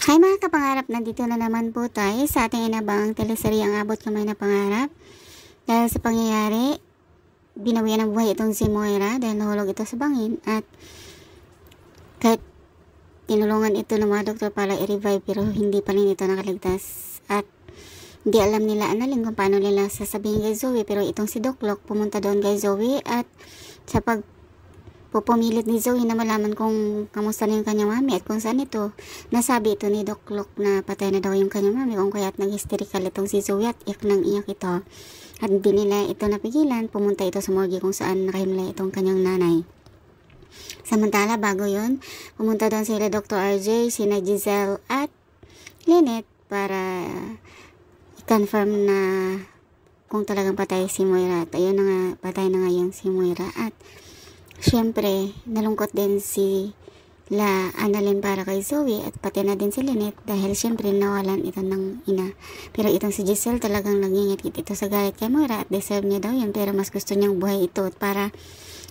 Hi mga kapangarap, nandito na naman po tayo sa ating inabangang teleseryang Abot Kamay na Pangarap. Dahil sa pangyayari, binawian ng buhay itong si Moira dahil nahulog ito sa bangin at kahit tinulungan ito ng mga doktor para i-revive pero hindi pa rin ito nakaligtas at hindi alam nila Annalyn kung paano nila sasabihin kay Zoe, pero itong si Doc Locke pumunta doon kay Zoe at sa pupumilit ni Zoe na malaman kung kamusta na yung kanyang mami at kung saan ito. Nasabi ito ni Doc Locke na patay na daw yung kanyang mami kung kaya't nag-hysterical itong si Zoe at iyak nang iyak ito. At hindi nila ito napigilan, pumunta ito sa morgue kung saan nakahimlay itong kanyang nanay. Samantala, bago yun, pumunta doon sila Dr. RJ, sina Giselle at Lynette para i-confirm na kung talagang patay si Moira. At ayun na nga, patay na ngayon si Moira. At syempre, nalungkot din si Annalyn para kay Zoe at pati na din si Lynette dahil syempre nawalan ito ng ina. Pero itong si Giselle talagang nangingit ito sa galit kay Moira at deserve niya daw yun, pero mas gusto niyang buhay ito para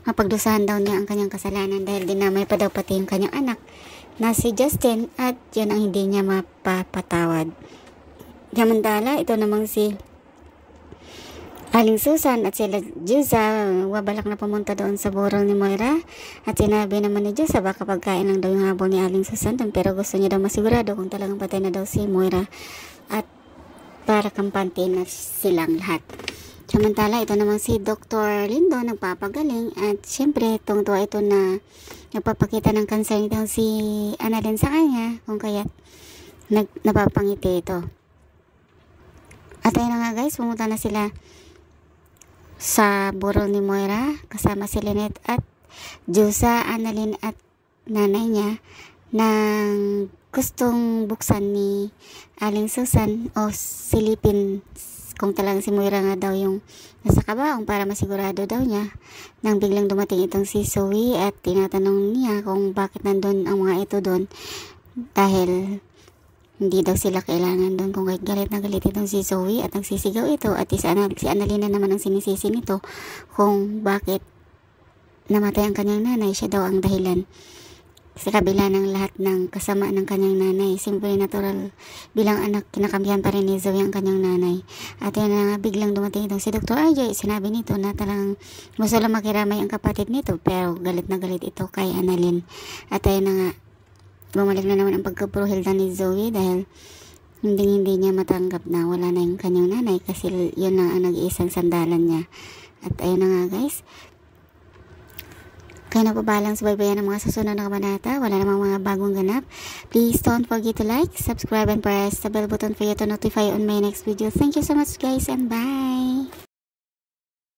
mapagdusahan daw niya ang kanyang kasalanan dahil dinamay pa daw pati yung kanyang anak na si Justin at yun ang hindi niya mapapatawad. Samantala, ito namang si Aling Susan at sila Jusa wabalak na pumunta doon sa burol ni Moira at sinabi naman ni Jusa baka pagkain lang daw yung habol ni Aling Susan doon, pero gusto niya daw masigurado kung talagang patay na daw si Moira at para kampante na silang lahat. Samantala, ito naman si Dr. Lindo nagpapagaling at syempre tungtuwa ito na nagpapakita ng concern daw si Annalyn sa kanya kung kaya't napapangiti ito. At ayun na nga guys, pumunta na sila sa burol ni Moira kasama si Lynette at Jusa, Annalyn at nanay niya nang gustong buksan ni Aling Susan o silipin kung talagang si Moira nga daw yung nasa kabaong para masigurado daw niya, nang biglang dumating itong si Zoe at tinatanong niya kung bakit nandun ang mga ito doon dahil hindi daw sila kailangan doon. Kung kahit galit na galit itong si Zoe at nagsisigaw ito at si Annalyn na naman ang sinisisi nito kung bakit namatay ang kanyang nanay, siya daw ang dahilan sa kabila ng lahat ng kasama ng kanyang nanay. Simple natural bilang anak, kinakampihan pa rin ni Zoe ang kanyang nanay. At yun na biglang dumating itong si Dr. RJ, sinabi nito na talagang gusto lang makiramay ang kapatid nito pero galit na galit ito kay Annalyn. At ayun na nga, bumalik na naman ang pagkapuruhilda ni Zoe dahil hindi niya matanggap na wala na yung kanyang nanay kasi yun na ang nag-iisang sandalan niya. At ayun na nga guys, kaya na po balang subaybayan ng mga susunod na kabanata. Wala namang mga bagong ganap. Please don't forget to like, subscribe, and press the bell button for you to notify on my next video. Thank you so much guys and bye!